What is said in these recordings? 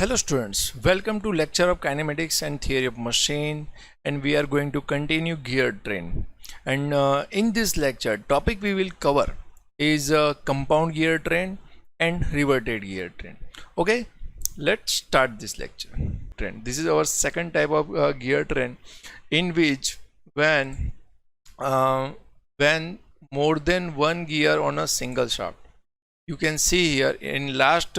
Hello students, welcome to lecture of kinematics and theory of machine, and we are going to continue gear train. And in this lecture topic we will cover is compound gear train and reverted gear train. Okay, let's start this lecture. This is our second type of gear train, in which when more than one gear on a single shaft. You can see here in last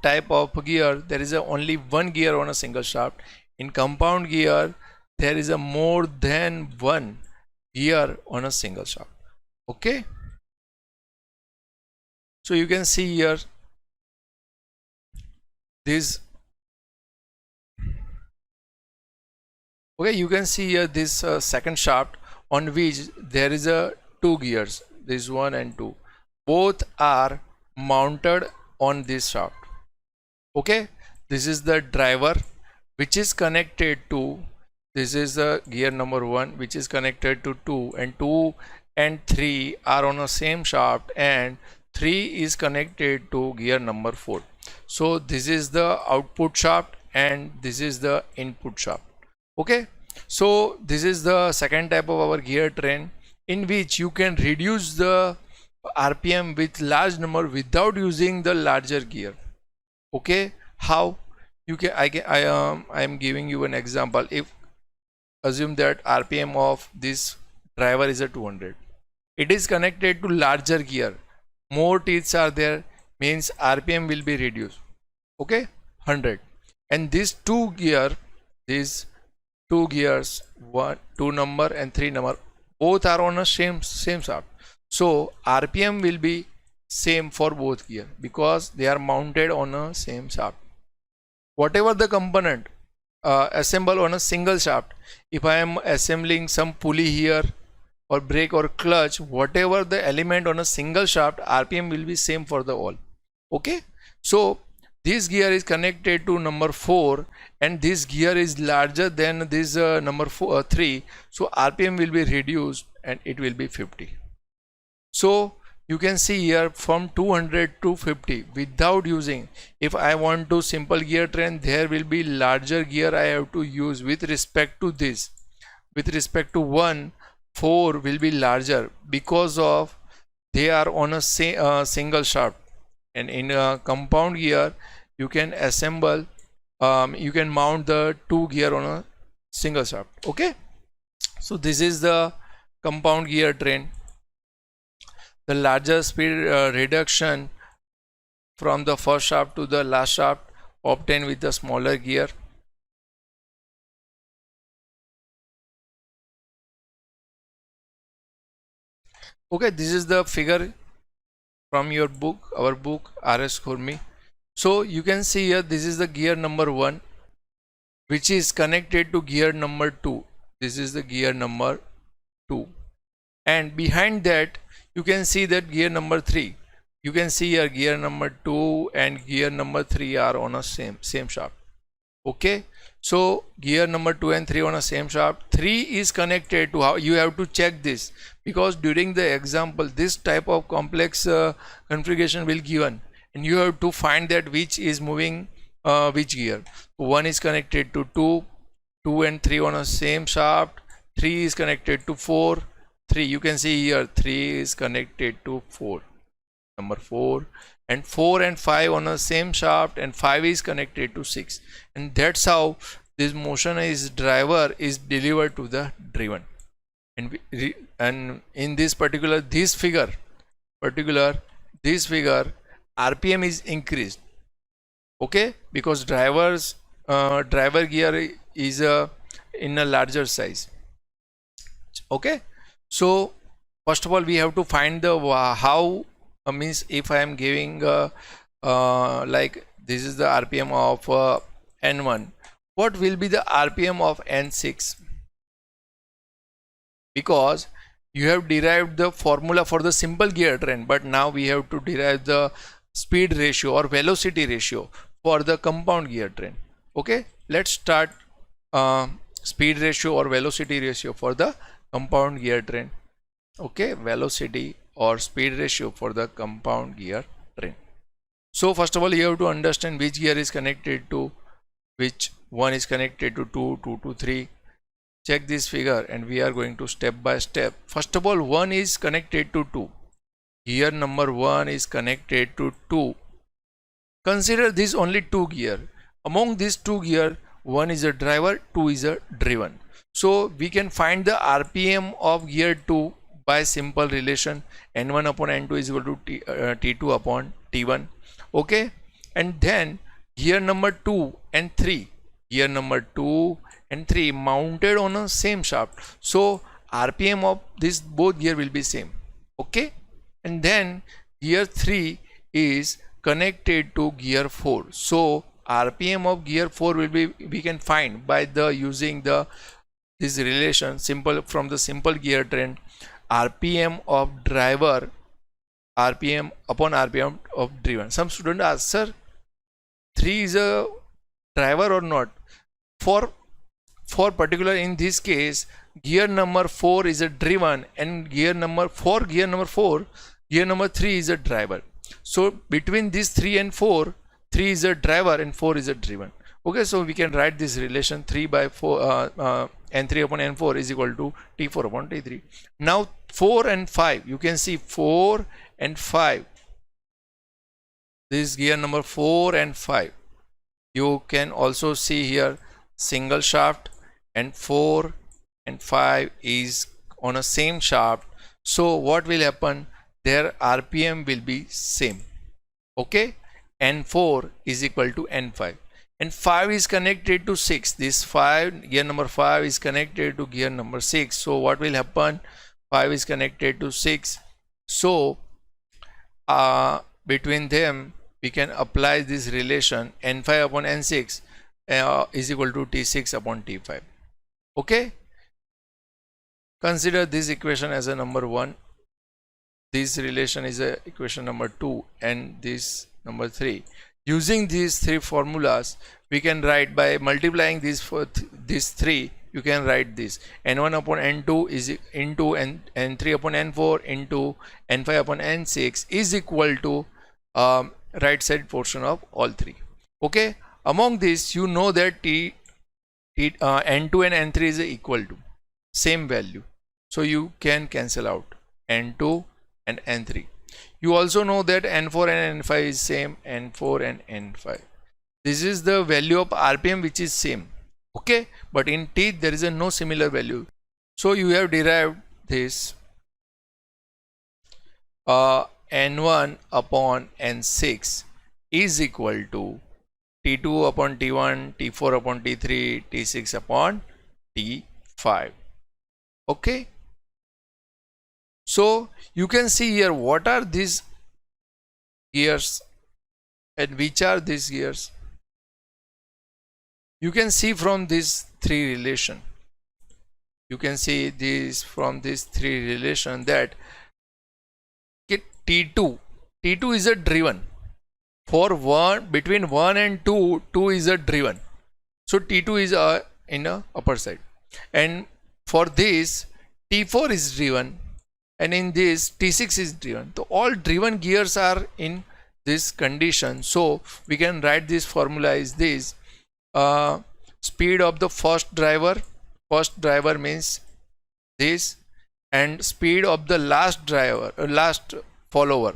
type of gear there is only one gear on a single shaft. In compound gear there is a more than one gear on a single shaft. Okay, so you can see here this. Okay, you can see here this second shaft on which there is a two gears, this one and two, both are mounted on this shaft. Okay, this is the driver which is connected to, this is the gear number 1 which is connected to 2, and 2 and 3 are on the same shaft, and 3 is connected to gear number 4. So this is the output shaft and this is the input shaft. Okay, so this is the second type of our gear train, in which you can reduce the RPM with large number without using the larger gear. Okay, how you can I am giving you an example. If assume that RPM of this driver is a 200, it is connected to larger gear, more teeths are there, means RPM will be reduced. Okay, 100, and these two gears, 1, 2 number and 3 number, both are on a same shaft. So RPM will be same for both gear because they are mounted on a same shaft. Whatever the component assemble on a single shaft, if I am assembling some pulley here or brake or clutch, whatever the element on a single shaft, RPM will be same for the all. Okay, so this gear is connected to number 4 and this gear is larger than this number 3, so RPM will be reduced and it will be 50. So you can see here from 200 to 50 without using. If I want to simple gear train, there will be larger gear I have to use with respect to this. With respect to 1, 4 will be larger because of they are on a single shaft. And in a compound gear you can assemble, you can mount the two gear on a single shaft. Okay, so this is the compound gear train. The larger speed reduction from the first shaft to the last shaft obtained with the smaller gear. Okay, this is the figure from your book, our book R.S. Khurmi. So you can see here this is the gear number 1 which is connected to gear number 2. This is the gear number 2, and behind that you can see that gear number 3. You can see here gear number 2 and gear number 3 are on a same shaft. Okay, so gear number 2 and 3 on a same shaft. 3 is connected to, how you have to check this, because during the example this type of complex configuration will given and you have to find that which is moving which gear. 1 is connected to 2, 2 and 3 on a same shaft, 3 is connected to 4, 3, you can see here 3 is connected to 4, number 4, and 4 and 5 on the same shaft, and 5 is connected to 6, and that's how this motion is driver is delivered to the driven. And in this figure RPM is increased. Okay, because driver gear is in a larger size. Okay, so first of all we have to find the how means if I am giving like this is the RPM of N1, what will be the RPM of N6? Because you have derived the formula for the simple gear train, but now we have to derive the speed ratio or velocity ratio for the compound gear train. Okay, let's start speed ratio or velocity ratio for the compound gear train. Okay, velocity or speed ratio for the compound gear train. So first of all, you have to understand which gear is connected to which. One is connected to 2, 2 to 3. Check this figure and we are going to step by step. First of all, 1 is connected to 2. Gear number 1 is connected to 2. Consider this only 2 gear. Among these 2 gear, 1 is a driver, 2 is a driven. So we can find the RPM of gear 2 by simple relation. N1 upon N2 is equal to T2 upon T1. Okay. And then gear number 2 and 3. Gear number 2 and 3 mounted on a same shaft. So RPM of this both gear will be same. Okay. And then gear 3 is connected to gear 4. So RPM of gear 4 will be, we can find by the using the this relation simple from the simple gear train. RPM of driver, RPM upon RPM of driven. Some student ask, sir, 3 is a driver or not? For particular in this case, gear number 4 is a driven, and gear number 4, gear number 3 is a driver. So between these 3 and 4, 3 is a driver and 4 is a driven. Okay, so we can write this relation 3 by 4 N3 upon N4 is equal to T4 upon T3. Now 4 and 5, you can see 4 and 5. This is gear number 4 and 5. You can also see here single shaft, and 4 and 5 is on a same shaft. So what will happen? Their RPM will be same. Okay, N4 is equal to N5, and 5 is connected to 6. This 5, gear number 5 is connected to gear number 6. So what will happen? 5 is connected to 6. So between them we can apply this relation N5 upon N6 is equal to T6 upon T5. Okay, consider this equation as a number 1. This relation is a equation number 2, and this number 3. Using these 3 formulas, we can write by multiplying these for these 3. You can write this N1 upon N2 is into N3 upon N4 into N5 upon N6 is equal to right side portion of all 3. Okay, among this you know that N2 and N3 is equal to same value, so you can cancel out N2 and N3. You also know that N4 and N5 is same, N4 and N5. This is the value of RPM which is same. Okay, but in teeth there is a no similar value. So you have derived this N1 upon N6 is equal to T2 upon T1, T4 upon T3, T6 upon T5. Okay, so you can see here what are these gears and which are these gears. You can see from these 3 relation. You can see this from these 3 relation that T2 is a driven. For 1 between 1 and 2, 2 is a driven. So T2 is in a upper side, and for this T4 is driven, and in this T6 is driven. So all driven gears are in this condition. So we can write this formula is this speed of the first driver means this, and speed of the last driver last follower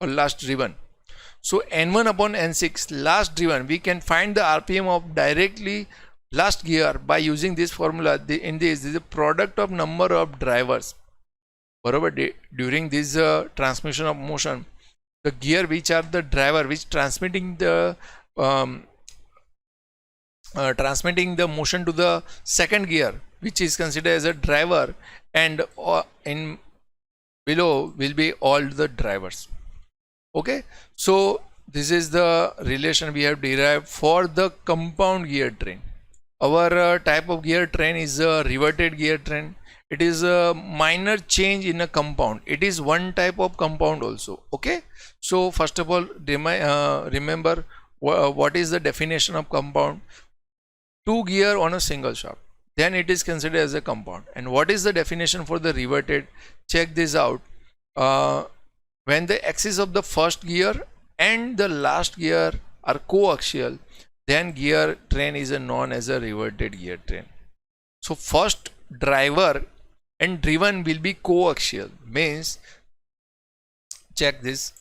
or last driven. So N1 upon N6 last driven, we can find the RPM of directly last gear by using this formula. In this is a product of number of drivers. During this transmission of motion, the gear which are the driver which transmitting the motion to the second gear, which is considered as a driver, and in below will be all the drivers. Okay, so this is the relation we have derived for the compound gear train. Our type of gear train is a riveted gear train. It is a minor change in a compound. It is one type of compound also. Okay, so first of all remember what is the definition of compound. 2 gear on a single shaft, then it is considered as a compound. And what is the definition for the riveted? Check this out. when the axis of the first gear and the last gear are coaxial, then gear train is known as a reverted gear train. So first driver and driven will be coaxial, means check this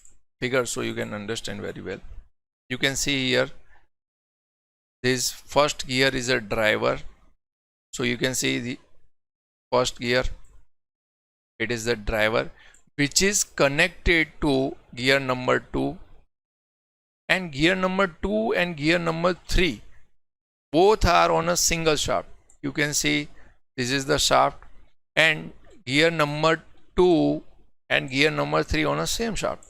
figure so you can understand very well. You can see here this first gear is a driver, so you can see the first gear, it is the driver which is connected to gear number 2, and gear number 2 and gear number 3 both are on a single shaft. You can see this is the shaft, and gear number 2 and gear number 3 on a same shaft.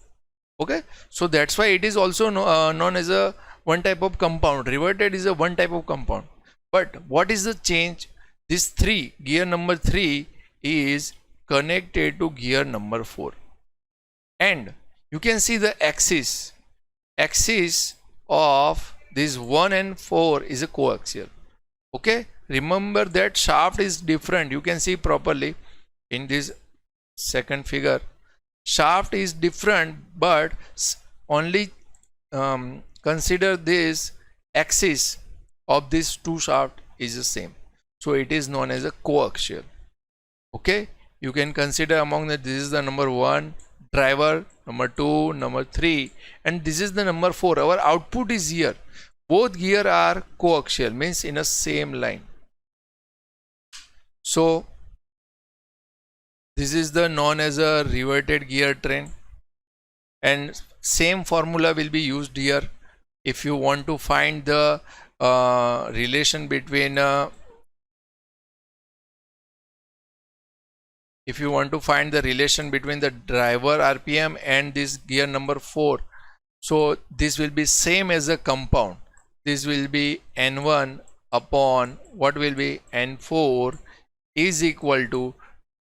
Okay, so that's why it is also known as a one type of compound. Reverted is a one type of compound. But what is the change? This 3, gear number 3 is connected to gear number 4, and you can see the axis of this 1 and 4 is a coaxial. Okay, remember that shaft is different. You can see properly in this second figure, shaft is different, but only consider this axis of these two shaft is the same, so it is known as a coaxial. Okay, you can consider among that this is the number 1 driver, number 2, number 3, and this is the number 4. Our output is here. Both gear are coaxial, means in a same line. So this is the known as a reverted gear train, and same formula will be used here. If you want to find the relation between if you want to find the relation between the driver RPM and this gear number 4, so this will be same as a compound. This will be N1 upon what will be N4 is equal to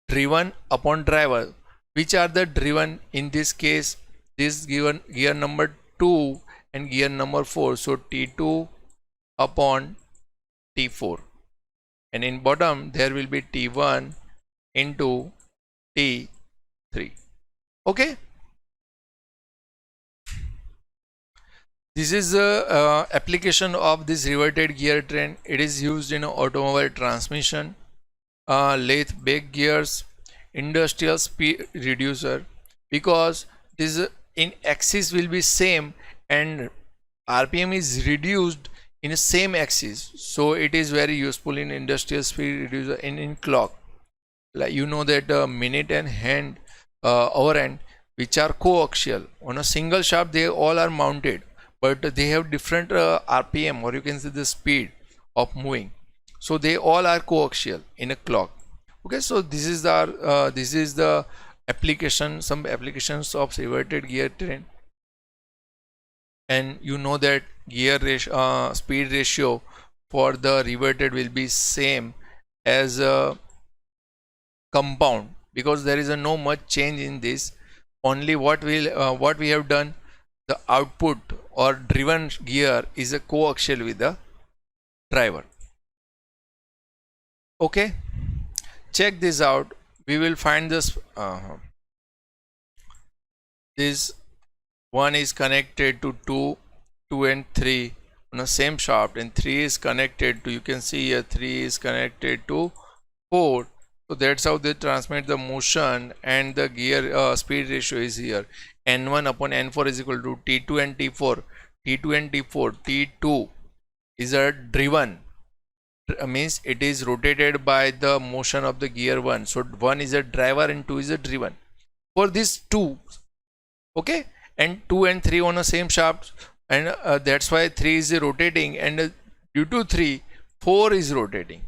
driven upon driver. Which are the driven? In this case, this given gear number 2 and gear number 4, so T2 upon T4, and in bottom there will be T1 into T3. Okay, this is the application of this reverted gear train. It is used in automobile transmission, lathe bake gears, industrial speed reducer, because this in axis will be same and RPM is reduced in the same axis, so it is very useful in industrial speed reducer and in clock. Like you know that minute and hand hour hand, which are coaxial on a single shaft, they all are mounted, but they have different RPM, or you can say the speed of moving, so they all are coaxial in a clock. Okay, so this is the application, some applications of reverted gear train. And you know that gear ratio, speed ratio for the reverted will be same as a compound, because there is no much change in this. Only what we have done, the output or driven gear is a coaxial with the driver. Okay, check this out. We will find this this one is connected to 2 and 3 on the same shaft, and 3 is connected to, you can see here 3 is connected to 4. So that's how they transmit the motion, and the gear speed ratio is here. N1 upon N4 is equal to T2 and T4. T2 and T4. T2 is a driven, means it is rotated by the motion of the gear 1. So 1 is a driver and 2 is a driven. For this 2, okay, and 2 and 3 on the same shaft, and that's why 3 is rotating, and due to 3, 4 is rotating.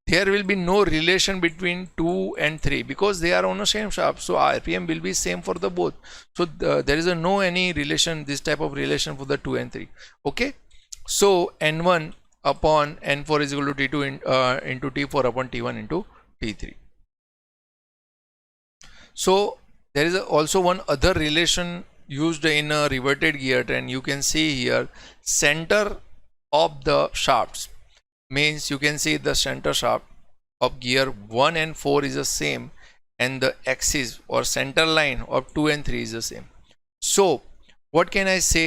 There will be no relation between 2 and 3 because they are on the same shaft, so RPM will be same for the both. So there is no any relation, this type of relation for the 2 and 3. Okay, so N1 upon N4 is equal to T2 into T4 upon T1 into T3. So there is also one other relation used in a reverted gear train. You can see here center of the shafts, means you can see the center shaft of gear 1 and 4 is the same, and the axis or center line of 2 and 3 is the same. So what can I say?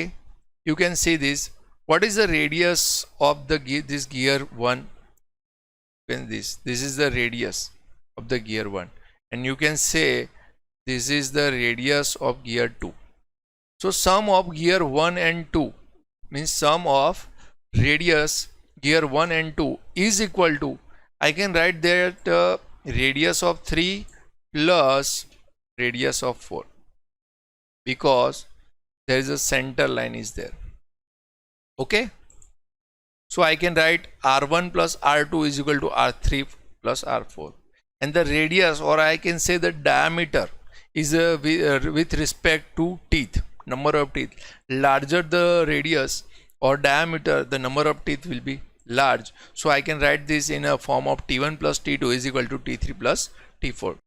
You can see this. What is the radius of the gear, this gear 1? When this is the radius of the gear 1, and you can say this is the radius of gear 2. So sum of gear 1 and 2 means sum of radius gear 1 and 2 is equal to, I can write that radius of 3 plus radius of 4, because there is a center line is there. Okay, so I can write R1 plus R2 is equal to R3 plus R4, and the radius, or I can say the diameter, is with respect to teeth, number of teeth. Larger the radius or diameter, the number of teeth will be large. So I can write this in a form of T1 plus T2 is equal to T3 plus T4.